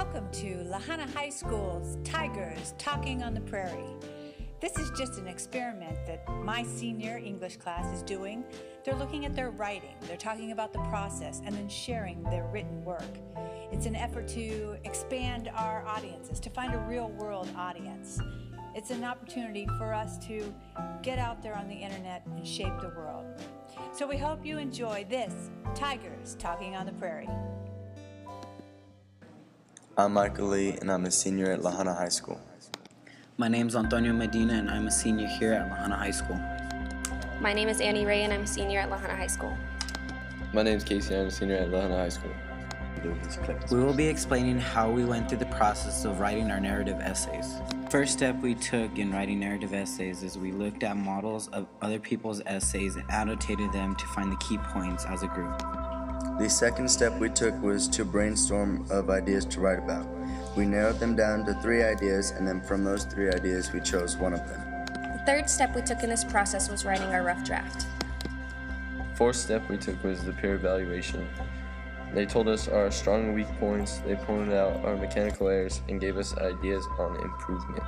Welcome to Lahana High School's Tigers Talking on the Prairie. This is just an experiment that my senior English class is doing. They're looking at their writing, they're talking about the process, and then sharing their written work. It's an effort to expand our audiences, to find a real-world audience. It's an opportunity for us to get out there on the internet and shape the world. So we hope you enjoy this Tigers Talking on the Prairie. I'm Michael Lee, and I'm a senior at Lahana High School. My name is Antonio Medina, and I'm a senior here at Lahana High School. My name is Annie Ray, and I'm a senior at Lahana High School. My name is Casey, I'm a senior at Lahana High School. We will be explaining how we went through the process of writing our narrative essays. First step we took in writing narrative essays is we looked at models of other people's essays and annotated them to find the key points as a group. The second step we took was to brainstorm of ideas to write about. We narrowed them down to 3 ideas, and then from those 3 ideas we chose one of them. The third step we took in this process was writing our rough draft. Fourth step we took was the peer evaluation. They told us our strong and weak points, they pointed out our mechanical errors, and gave us ideas on improvement.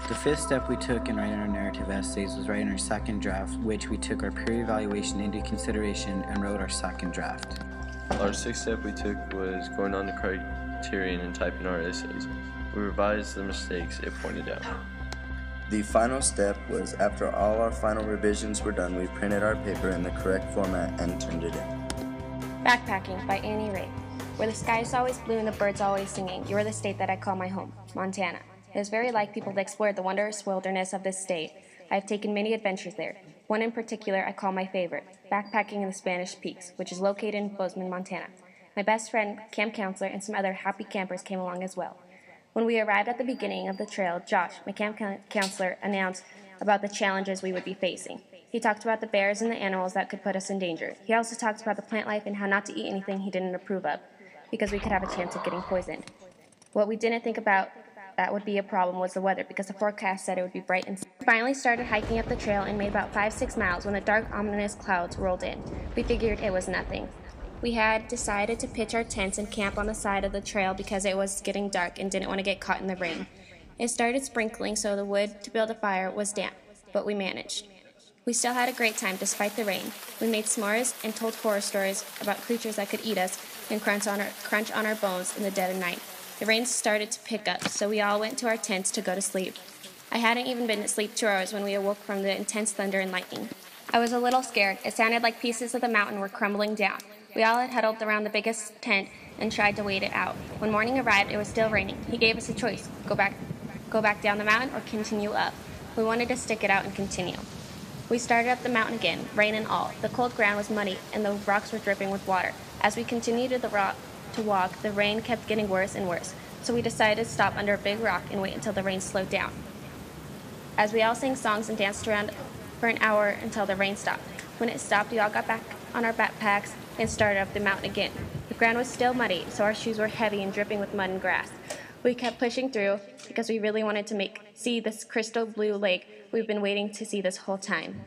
The fifth step we took in writing our narrative essays was writing our second draft, which we took our peer evaluation into consideration and wrote our second draft. Our sixth step we took was going on the criterion and typing our essays. We revised the mistakes it pointed out. The final step was after all our final revisions were done, we printed our paper in the correct format and turned it in. Backpacking by Annie Ray. Where the sky is always blue and the birds always singing, you are the state that I call my home, Montana. It is very like people to explore the wondrous wilderness of this state. I have taken many adventures there. One in particular I call my favorite, backpacking in the Spanish Peaks, which is located in Bozeman, Montana. My best friend, camp counselor, and some other happy campers came along as well. When we arrived at the beginning of the trail, Josh, my camp counselor, announced about the challenges we would be facing. He talked about the bears and the animals that could put us in danger. He also talked about the plant life and how not to eat anything he didn't approve of, because we could have a chance of getting poisoned. What we didn't think about that would be a problem was the weather, because the forecast said it would be bright and sunny. We finally started hiking up the trail and made about 5-6 miles when the dark, ominous clouds rolled in. We figured it was nothing. We had decided to pitch our tents and camp on the side of the trail because it was getting dark and didn't want to get caught in the rain. It started sprinkling, so the wood to build a fire was damp, but we managed. We still had a great time despite the rain. We made s'mores and told horror stories about creatures that could eat us and crunch on our bones in the dead of night. The rain started to pick up, so we all went to our tents to go to sleep. I hadn't even been asleep 2 hours when we awoke from the intense thunder and lightning. I was a little scared. It sounded like pieces of the mountain were crumbling down. We all had huddled around the biggest tent and tried to wait it out. When morning arrived, it was still raining. He gave us a choice: go back down the mountain or continue up. We wanted to stick it out and continue. We started up the mountain again, rain and all. The cold ground was muddy and the rocks were dripping with water. As we continued to walk, the rain kept getting worse and worse, so we decided to stop under a big rock and wait until the rain slowed down. As we all sang songs and danced around for an hour until the rain stopped. When it stopped, we all got back on our backpacks and started up the mountain again. The ground was still muddy, so our shoes were heavy and dripping with mud and grass. We kept pushing through because we really wanted to see this crystal blue lake we've been waiting to see this whole time.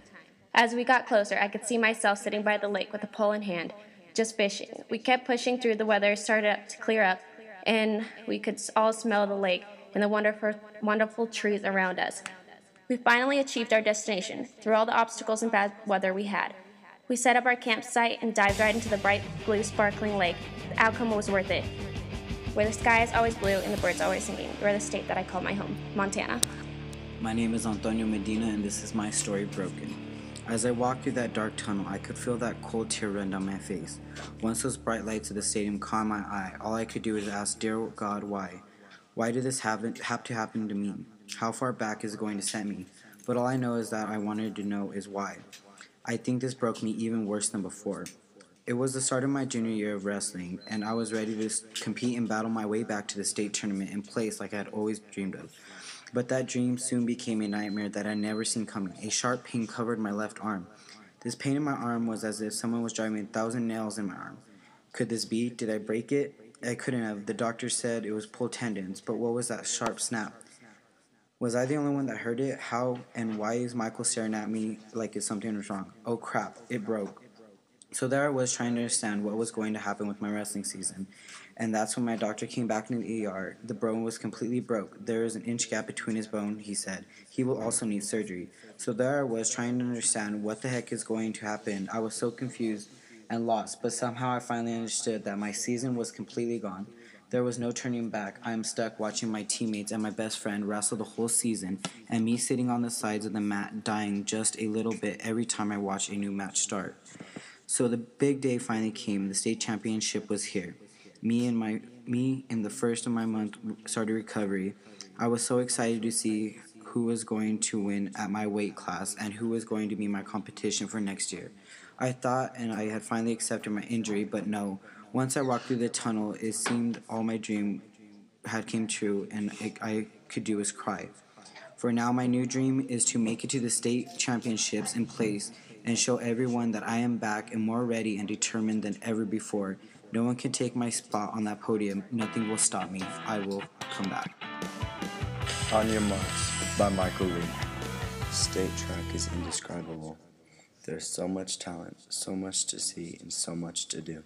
As we got closer, I could see myself sitting by the lake with a pole in hand, just fishing. We kept pushing through. The weather started to clear up, and we could all smell the lake and the wonderful trees around us. We finally achieved our destination, through all the obstacles and bad weather we had. We set up our campsite and dived right into the bright blue sparkling lake. The outcome was worth it. Where the sky is always blue and the birds always singing, you're the state that I call my home, Montana. My name is Antonio Medina, and this is my story, Broken. As I walked through that dark tunnel, I could feel that cold tear run down my face. Once those bright lights of the stadium caught my eye, all I could do was ask, dear God, why? Why did this have to happen to me? How far back is it going to send me? But all I know is that I wanted to know is why. I think this broke me even worse than before. It was the start of my junior year of wrestling, and I was ready to compete and battle my way back to the state tournament and place like I had always dreamed of. But that dream soon became a nightmare that I'd never seen coming. A sharp pain covered my left arm. This pain in my arm was as if someone was driving 1,000 nails in my arm. Could this be? Did I break it? I couldn't have. The doctor said it was pulled tendons, but what was that sharp snap? Was I the only one that heard it? How and why is Michael staring at me like something was wrong? Oh crap, it broke. So there I was trying to understand what was going to happen with my wrestling season. And that's when my doctor came back in the ER. The bone was completely broke. There is an inch gap between his bone, he said. He will also need surgery. So there I was trying to understand what the heck is going to happen. I was so confused and lost, but somehow I finally understood that my season was completely gone. There was no turning back. I am stuck watching my teammates and my best friend wrestle the whole season, and me sitting on the sides of the mat dying just a little bit every time I watch a new match start. So the big day finally came. The state championship was here. Me in the first of my month started recovery. I was so excited to see who was going to win at my weight class and who was going to be my competition for next year. I thought and I had finally accepted my injury, but no. Once I walked through the tunnel, it seemed all my dream had came true, and I could do was cry. For now, my new dream is to make it to the state championships in place and show everyone that I am back and more ready and determined than ever before. No one can take my spot on that podium. Nothing will stop me. I will come back. On Your Marks by Michael Lee. State track is indescribable. There's so much talent, so much to see, and so much to do.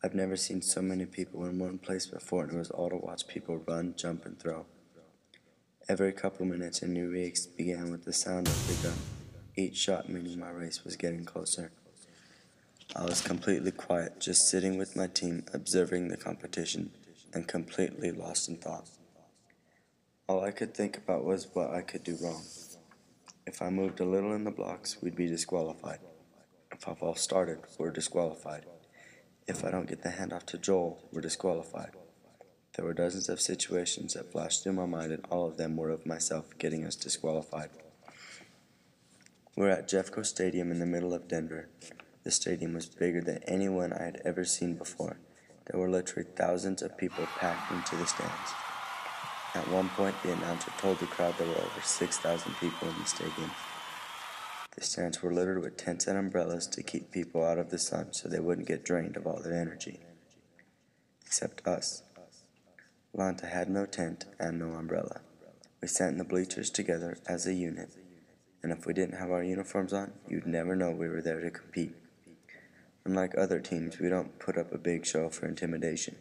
I've never seen so many people in one place before, and it was all to watch people run, jump, and throw. Every couple minutes a new race began with the sound of the gun. Each shot meaning my race was getting closer. I was completely quiet, just sitting with my team, observing the competition, and completely lost in thought. All I could think about was what I could do wrong. If I moved a little in the blocks, we'd be disqualified. If I false started, we're disqualified. If I don't get the handoff to Joel, we're disqualified. There were dozens of situations that flashed through my mind, and all of them were of myself getting us disqualified. We're at Jeffco Stadium in the middle of Denver. The stadium was bigger than anyone I had ever seen before. There were literally thousands of people packed into the stands. At one point, the announcer told the crowd there were over 6,000 people in the stadium. The stands were littered with tents and umbrellas to keep people out of the sun so they wouldn't get drained of all their energy. Except us. Lanta had no tent and no umbrella. We sat in the bleachers together as a unit, and if we didn't have our uniforms on, you'd never know we were there to compete. Unlike other teams, we don't put up a big show for intimidation.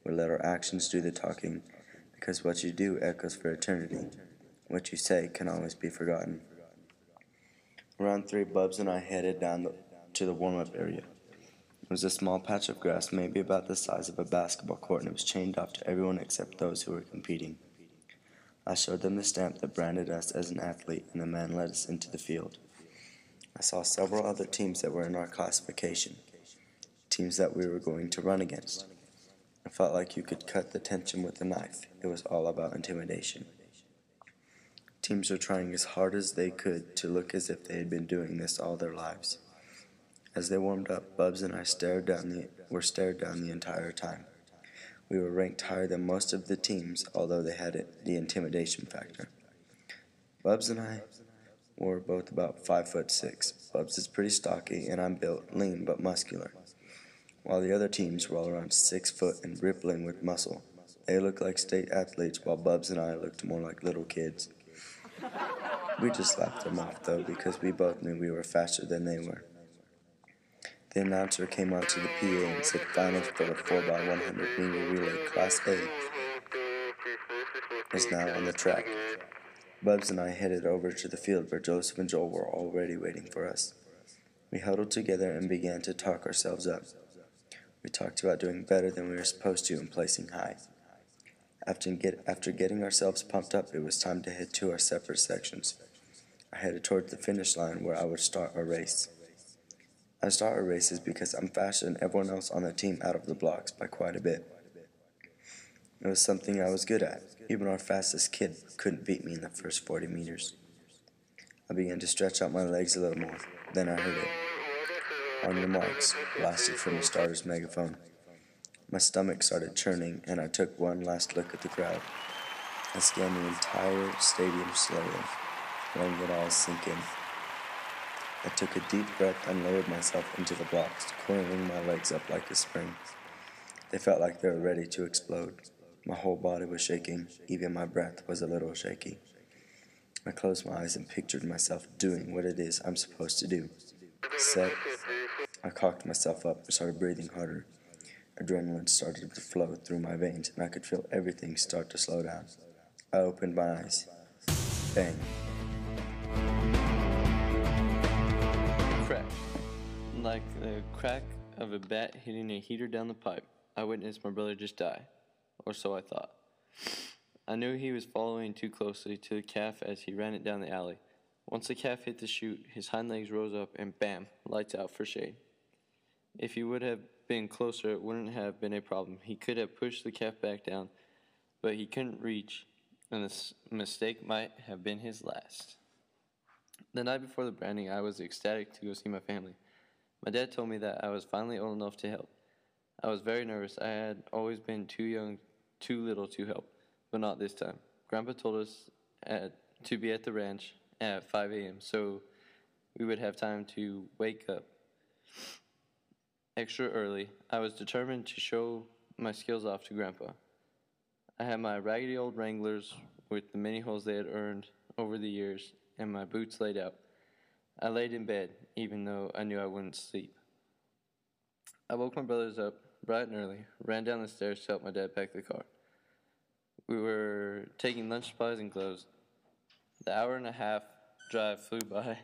We let our actions do the talking, because what you do echoes for eternity. What you say can always be forgotten. Around 3, Bubs and I headed down to the warm-up area. It was a small patch of grass, maybe about the size of a basketball court, and it was chained off to everyone except those who were competing. I showed them the stamp that branded us as an athlete, and the man led us into the field. I saw several other teams that were in our classification, teams that we were going to run against. I felt like you could cut the tension with a knife. It was all about intimidation. Teams were trying as hard as they could to look as if they had been doing this all their lives. As they warmed up, Bubs and I stared down the entire time. We were ranked higher than most of the teams, although they had the intimidation factor. Bubs and I were both about 5'6". Bubs is pretty stocky, and I'm built, lean but muscular, while the other teams were all around 6 foot and rippling with muscle. They looked like state athletes, while Bubs and I looked more like little kids. We just laughed them off, though, because we both knew we were faster than they were. The announcer came onto the PA and said finals for the 4x100 meter relay Class A is now on the track. Bubs and I headed over to the field where Joseph and Joel were already waiting for us. We huddled together and began to talk ourselves up. We talked about doing better than we were supposed to and placing high. After getting ourselves pumped up, it was time to head to our separate sections. I headed toward the finish line where I would start our race. I start our races because I'm faster than everyone else on the team out of the blocks by quite a bit. It was something I was good at. Even our fastest kid couldn't beat me in the first 40 meters. I began to stretch out my legs a little more. Then I heard it. On your marks, blasted from the starter's megaphone. My stomach started churning, and I took one last look at the crowd. I scanned the entire stadium slowly, letting it all sink in. I took a deep breath and lowered myself into the blocks, coiling my legs up like a spring. They felt like they were ready to explode. My whole body was shaking, even my breath was a little shaky. I closed my eyes and pictured myself doing what it is I'm supposed to do. Set. I cocked myself up and started breathing harder. Adrenaline started to flow through my veins, and I could feel everything start to slow down. I opened my eyes. Bang. Crack. Like the crack of a bat hitting a heater down the pipe. I witnessed my brother just die. Or so I thought. I knew he was following too closely to the calf as he ran it down the alley. Once the calf hit the chute, his hind legs rose up and bam, lights out for Shane. If he would have been closer, it wouldn't have been a problem. He could have pushed the calf back down, but he couldn't reach, and this mistake might have been his last. The night before the branding, I was ecstatic to go see my family. My dad told me that I was finally old enough to help. I was very nervous. I had always been too young, too little to help, but not this time. Grandpa told us to be at the ranch at 5 a.m., so we would have time to wake up extra early. I was determined to show my skills off to Grandpa. I had my raggedy old Wranglers with the many holes they had earned over the years and my boots laid out. I laid in bed, even though I knew I wouldn't sleep. I woke my brothers up bright and early, ran down the stairs to help my dad pack the car. We were taking lunch supplies and clothes. The hour-and-a-half drive flew by.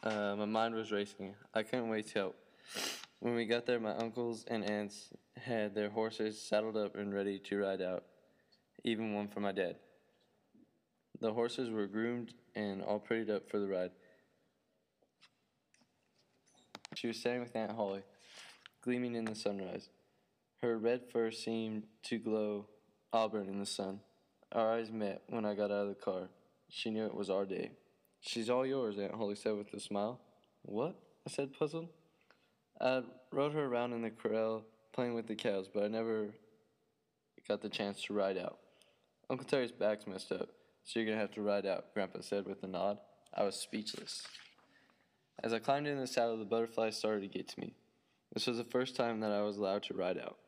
My mind was racing. I couldn't wait to help. When we got there, my uncles and aunts had their horses saddled up and ready to ride out, even one for my dad. The horses were groomed and all prettied up for the ride. She was standing with Aunt Holly, gleaming in the sunrise. Her red fur seemed to glow auburn in the sun. Our eyes met when I got out of the car. She knew it was our day. "She's all yours," Aunt Holly said with a smile. "What?" I said, puzzled. I rode her around in the corral, playing with the cows, but I never got the chance to ride out. "Uncle Terry's back's messed up, so you're going to have to ride out," Grandpa said with a nod. I was speechless. As I climbed into the saddle, the butterflies started to get to me. This was the first time that I was allowed to ride out.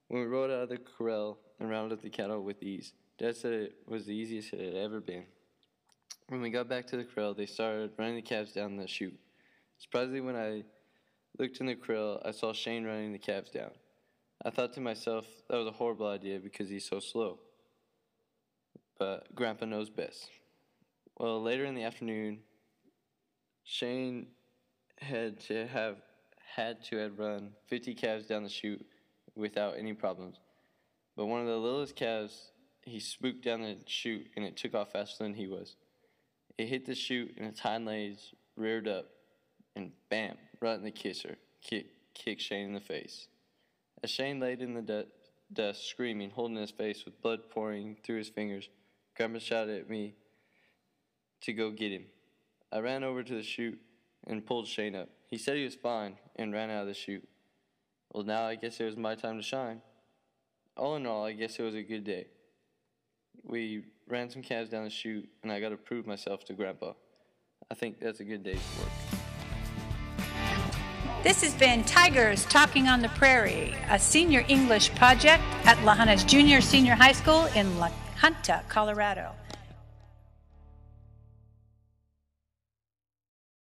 When we rode out of the corral and rounded up the cattle with ease, Dad said it was the easiest it had ever been. When we got back to the corral, they started running the calves down the chute. Surprisingly, when I looked in the corral, I saw Shane running the calves down. I thought to myself, that was a horrible idea because he's so slow. But Grandpa knows best. Well, later in the afternoon, Shane had to have run 50 calves down the chute without any problems. But one of the littlest calves, he spooked down the chute and it took off faster than he was. It hit the chute and its hind legs reared up and bam, right in the kisser, kicked Shane in the face. As Shane laid in the dust, screaming, holding his face with blood pouring through his fingers, Grandpa shouted at me to go get him. I ran over to the chute and pulled Shane up. He said he was fine and ran out of the chute. Well, now I guess it was my time to shine. All in all, I guess it was a good day. We ran some calves down the chute, and I got to prove myself to Grandpa. I think that's a good day's work. This has been Tigers Talking on the Prairie, a senior English project at Lahanas Junior Senior High School in La Junta, Colorado.